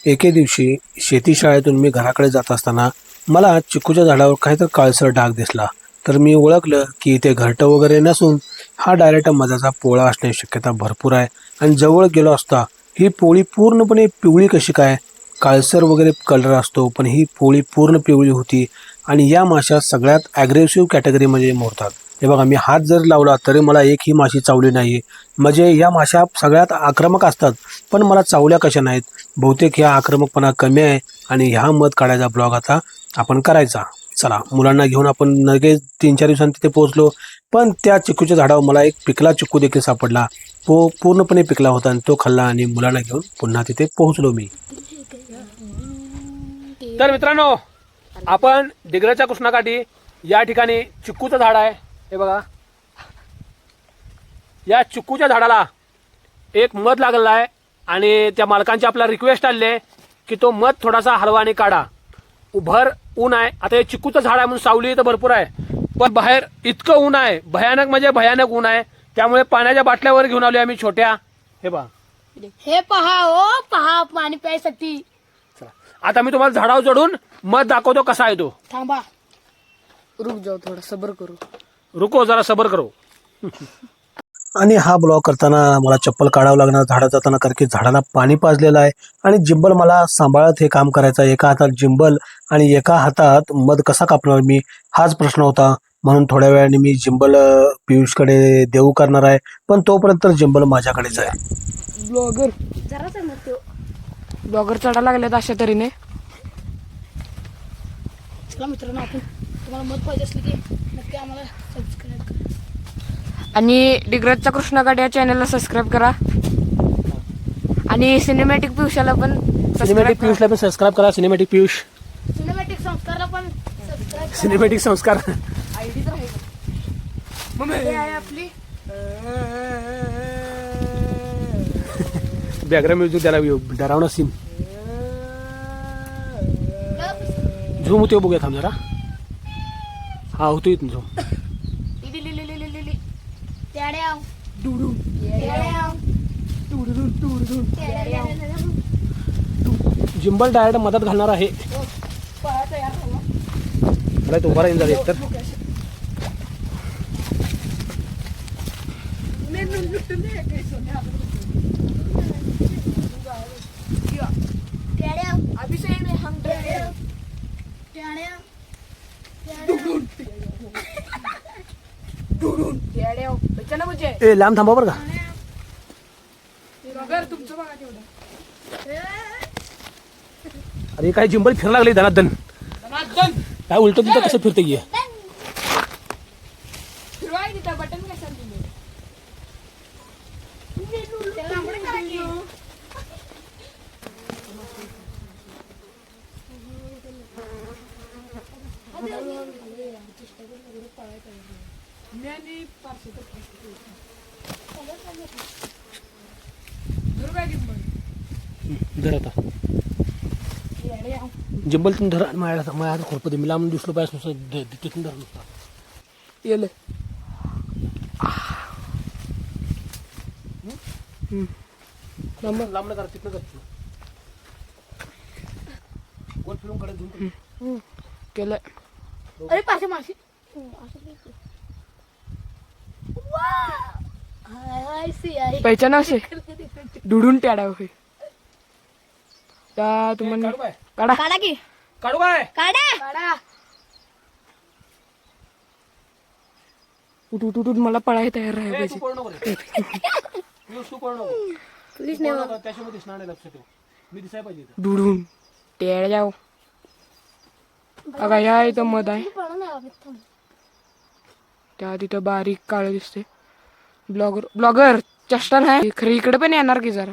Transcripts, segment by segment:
एके दिवशी शेती शाळेतून मी घराकडे जात असताना मला चिकूच्या झाडावर काहीतरी काळसर डाग दिसला. तर मी ओळखलं की इथे घरटं वगैरे नसून हा डायरेक्ट मधाचा पोळा असण्याची शक्यता भरपूर आहे. आणि जवळ गेलो असता ही पोळी पूर्णपणे पिवळी कशी काय, काळसर वगैरे कलर असतो पण ही पोळी पूर्ण पिवळी होती. आणि या माशा सगळ्यात ॲग्रेसिव्ह कॅटेगरीमध्ये मोडतात. हे बघा, मी हात जर लावला तरी मला एकही माशी चावली नाही. म्हणजे या माशा सगळ्यात आक्रमक असतात, पण मला चावल्या कशा नाहीत. बहुतेक ह्या आक्रमकपणा कमी आहे आणि ह्या मध काढायचा ब्लॉग आता आपण करायचा. चला, मुलांना घेऊन आपण लगेच 3-4 दिवसांनी तिथे पोहोचलो. पण त्या चिकूच्या झाडावर मला एक पिकला चिकू देखील सापडला. तो पूर्णपणे पिकला होता आणि तो खाल्ला आणि मुलांना घेऊन पुन्हा तिथे पोहोचलो मी. तर मित्रांनो, आपण डिग्रजच्या कृष्णाकाठी या ठिकाणी चिक्कूचं झाड आहे. हे बघा, या चिक्कूच्या झाडाला एक मध लागलेला आहे आणि त्या मालकांची आपला रिक्वेस्ट आली आहे की तो मध थोडासा हलवा आणि काढा. भर ऊन आहे. आता हे चिक्कूचं झाड आहे म्हणून सावली तर भरपूर आहे, पण बाहेर इतकं ऊन आहे, भयानक म्हणजे भयानक ऊन आहे. त्यामुळे पाण्याच्या बाटल्यावर घेऊन आलो आम्ही छोट्या. हे बघा, हे पहा हो, पहा पाणी प्यायसाठी. चला आता मी तुम्हाला झाडावर चढून मध दाखवतो कसा आहे तो. थांबा, रुक जाऊ, थोडा सबर करू. रुको, जरा सबर करो. आणि हा ब्लॉग करताना मला चप्पल काढावं लागणार झाडात जाताना, कारण की झाडाला पाणी पाजलेलं आहे आणि जिंबल मला सांभाळत हे काम करायचं आहे. एका हातात जिंबल आणि एका हातात मध कसा कापणार मी, हाच प्रश्न होता. म्हणून थोड्या वेळाने मी जिंबल पियुषकडे देऊ करणार आहे, पण तोपर्यंत जिंबल माझ्याकडेच आहे. ब्लॉगर जराच मत ब्लॉगर चढा लागल्यात अशा तऱ्हेने. चला मित्रांनो, आपण तुम्हाला मत पाहिजे असले की नक्की आम्हाला सबस्क्राईब करा आणि डिग्रजचा कृष्णाकाठी या चॅनलला सबस्क्राईब करा आणि सिनेमॅटिक पियुषला पण सिनेमॅटिक पियुषला पण सबस्क्राईब करा. सिनेमॅटिक पियुष, सिनेमॅटिक संस्कारला पण सबस्क्राईब. सिनेमॅटिक संस्कार आयडी तर आहे मम्मी, हे आहे आपली बॅकग्राऊंड म्युझिक त्याला डरावणं सीन. झूम होते बघूया, थांब जरा. हा, होतो इथून झूम. जिंबल डायरेक्ट मदत घालणार आहे. तो उभा राहील जरा एकतर. ए, लांब थांबा बरं का. अरे काय जिंबल फिरायला लागले धनादन. काय उलट तुमचं कसं फिरते की. धर आता जिंबल तुम्ही धरा. माझ्या खोडप दे, मी लांब दिसलो पाहिजे नुसतं तिथून धर नुसता. येले लांब करा, तिथनं कर. गोल फिरून कडे घेऊन केलं. अरे पाशे माशी पहिचान असे डुडून ट्याडा होय. त्या तुम्हाला काढा काढा की काढू काय काढा. उठ उठ उठ, मला पळायला तयार राहायला पाहिजे. डुडून ट्याड जाऊ. अगा या इथं मध आहे, त्या तिथं बारीक काळ दिसते. ब्लॉगर ब्लॉगर चेष्टा नाही खरं, इकडे पण येणार की जरा.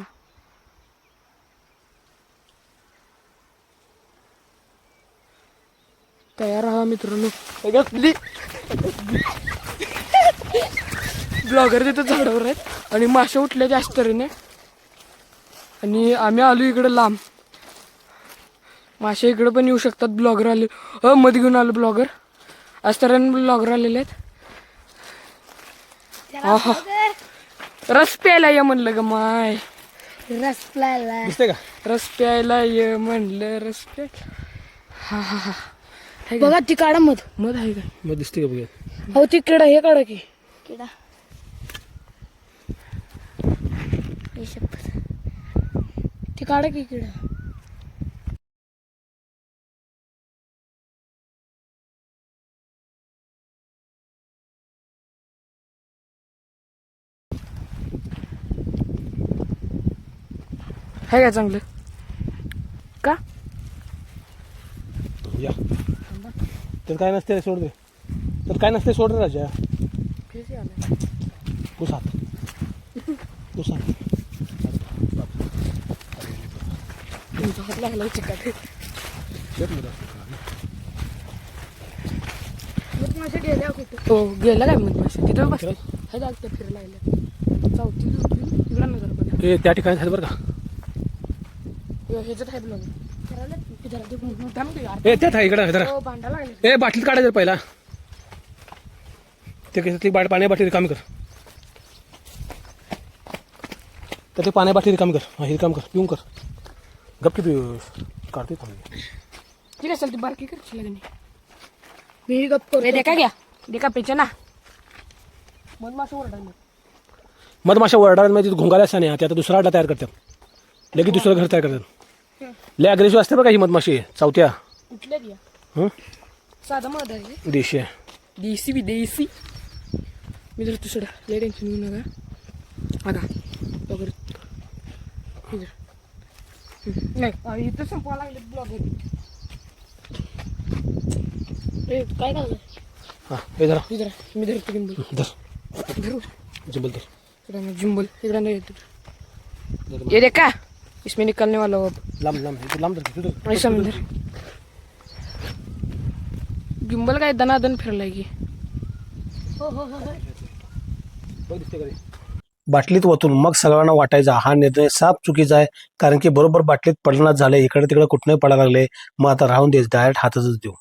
तयार राहा मित्रांनो. ब्लॉगर तिथं झाडावर आहेत आणि माशा उठल्या जास्त तऱ्हेने आणि आम्ही आलो इकडे लांब. माशा इकडे पण येऊ शकतात. ब्लॉगर आले, मध्ये घेऊन आलो ब्लॉगर. आज तऱ्हेने ब्लॉगर आलेले आहेत. रस प्यायला या म्हणलं ग माय. रस प्यायला दिसते का? रस प्यायला ये म्हणलं रस प्याय. हा हा हा हे बघा ती काढा मध मध आहे का? मग दिसते का बघा? हो ती किडा हे काढा की. किडा हे शपथ ती काढा की किडा. आहे का चांगलं का? या तर काय नसते रे, सोड दे. तर काय नसते, सोड रे राजा. तूच हात तूच हात. तुमचा हात लागला चिकाट. मधमाशा गेल्या कुठे? हो गेला काय मधमाशा तिथं बस. हे जागतं फिरायला लागलं. चौथी तिकडं नजर बघा. ए त्या ठिकाणी आहेत बरं का? ह्याच्यात आहे ब्लॉग. ए त्यात आहे इकडं जरा. भांडा लागले. ए बाटलीत काढा जर पहिला. ते कसली पाण्या बाटली रिकामी कर. तर ते पाण्या बाटली रिकामी कर. हा हे रिकाम कर, पिऊन कर. गप्पी पिऊ काढते थांब. ठीक असेल ती बारकी करची लागली. मी गप्प करतो. देखा घ्या देखा पेचे ना मधमाशा ओरडायला. मधमाशा ओरडायला म्हणजे घोंगाला असं नाही. ते आता दुसरा अड्डा तयार करतात. लगेच दुसरं घर तयार करतात. लय अग्रेसिव्ह असते बघा ही मधमाशी चावत्या. कुठल्या द्या हं? साधा मध आहे. देशी आहे. देसी विदेशी. मी जर तुझं लय टेन्शन घेऊ नका. आगा वगैरे नाही इथं संपवा लागले ब्लॉग. काय झालं? हां हे जरा इधर मी धरतो जिंबल. धर धरू जिंबल धर. जिंबल इधर नहीं ये देखा इसमें निकलने वाला हो अब. लांब लांब हे लांब धर. तू ऐसा में धर. जिंबल काय दनादन फिरलाय की. बाटलीत ओतून मग सगळ्यांना वाटायचा हा निर्णय साफ चुकीचा आहे. कारण की बरोबर बाटलीत पडणार झाले. इकडे तिकडे कुठनंही पडायला लागले. मग आता राहून देस, डायरेक्ट हातातच देऊ.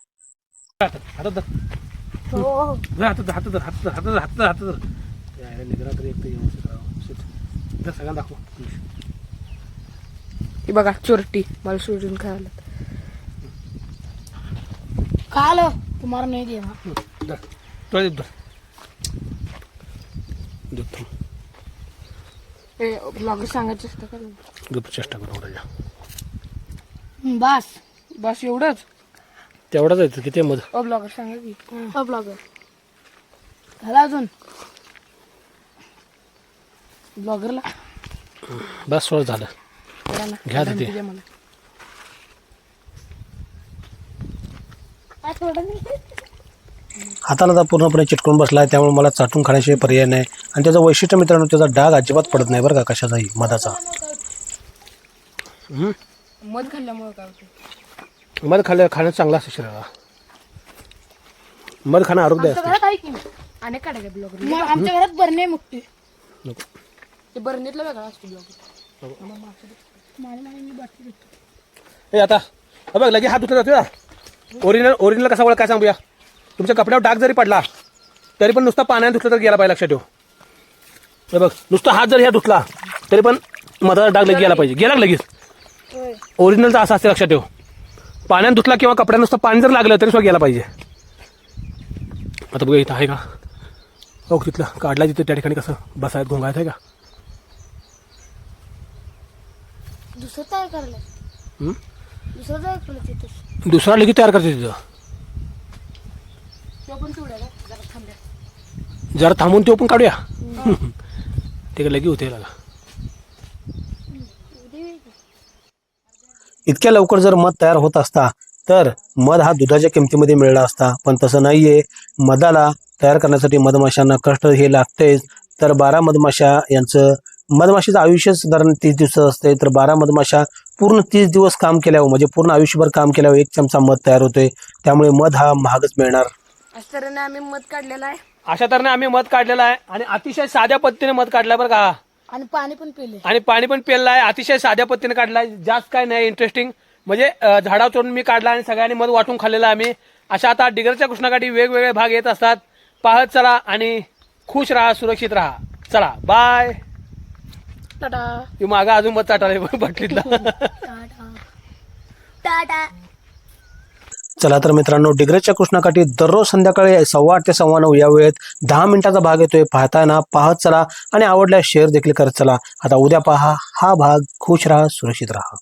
हातात धर. हातात धर, हातात धर, हातात धर, हातात धर, हातात धर, हातात धर. यायला निघाला तरी एक तर व्यवस्थित राहावं. धर, सगळ्यांना दाखव. हे बघा चोरटी मला सोडून खायला. खा लो तुम्हाला नाही देना. धर तुला देतो, धर. देतो. ब्लॉगर सांगायचं असतं का गप्प चेष्टा करू राजा. बस बस एवढंच. तेवढाच आहे किती मध. ब्लॉगर सांगा की. ब्लॉगर झाला अजून. ब्लॉगरला बस सोड झालं. घ्या तिथे. मला हाताला तर पूर्णपणे चिटकून बसलाय. त्यामुळे मला चाटून खाण्याशिवाय पर्याय नाही. आणि त्याचं वैशिष्ट्य मित्रांनो, त्याचा डाग अजिबात पडत नाही बरं का कशाचाही मधाचा. मध खाल्ल्यामुळे काय होतं? मध खाणं चांगलं असतं शरीराला. मध खाणं आरोग्य आमच्या असते. घरात आहे की अनेक काढा का ब्लॉगर. मग आमच्या घरात बरणे मुक्ती. नको. ते बरणीतलं वेगळा असतो ब्लॉगर. ए आता बघ लगे हात धुतला जातो. ओरिजिनल कसा वळ काय सांगूया. तुमच्या कपड्यावर डाग जरी पडला तरी पण नुसता पाण्याने धुतलं तर गेला पाहिजे. लक्षात ठेव. हे बघ नुसता हात जरी ह्या धुतला तरी पण मधाचा डाग लगेच गेला पाहिजे. गेला लगेच. ओरिजिनलचा असा असते. लक्षात ठेव. पाण्याने धुतला किंवा कपड्यात नुसतं पाणी जर लागलं तरी सुद्धा गेला पाहिजे. आता बघा इथं आहे का हो तिथलं काढला तिथं त्या ठिकाणी कसं बसायत घोंगायत आहे का. दुसरं तयार करायला. दुसरं तयार केलं तिथं. दुसरा लगेच तयार करते तिथं. जरा थांबून ते पण काढूया. ते का लगी होते लागा. इतक्या लवकर जर मध तयार होत असता तर मध हा दुधाच्या किमतीमध्ये मिळाला असता. पण तसं नाहीये. मधाला तयार करण्यासाठी मधमाशांना कष्ट हे लागतेच. तर 12 मधमाशा यांचं मधमाशीचं आयुष्य साधारण 30 दिवसाचं असते. तर 12 मधमाशा पूर्ण 30 दिवस काम केल्यावर म्हणजे पूर्ण आयुष्यभर काम केल्यावर 1 चमचा मध तयार होतोय. त्यामुळे मध हा महागच मिळणार. अशा तऱ्हेने आम्ही मध काढलेला आहे. अशा तऱ्हेने आम्ही मध काढलेला आहे आणि अतिशय साध्या पद्धतीने मध काढलाय बरं का. आणि पाणी पण पिले. आणि पाणी पण पेरलं आहे. अतिशय साध्या पद्धतीने काढलाय. जास्त काय नाही इंटरेस्टिंग. म्हणजे झाडावर चढून मी काढला आणि सगळ्यांनी मध वाटून खाल्लेला आम्ही. अशा आता डिग्रजच्या कृष्णाकाठी वेगवेगळे भाग येत असतात. पाहत चला आणि खुश राहा, सुरक्षित राहा. चला बाय. टाटा. ती मागा अजून मत चाटायला बाटलीतला. टाटा टाटा. चला तर मित्रांनो, डिग्रजच्या कृष्णाकाठी दररोज संध्याकाळी 8:15 ते 9:15 या वेळेत 10 मिनिटाचा भाग येतोय. पाहताय ना, पाहत चला आणि आवडल्यास शेअर देखील करत चला. आता उद्या पहा हा भाग. खुश राहा, सुरक्षित राहा.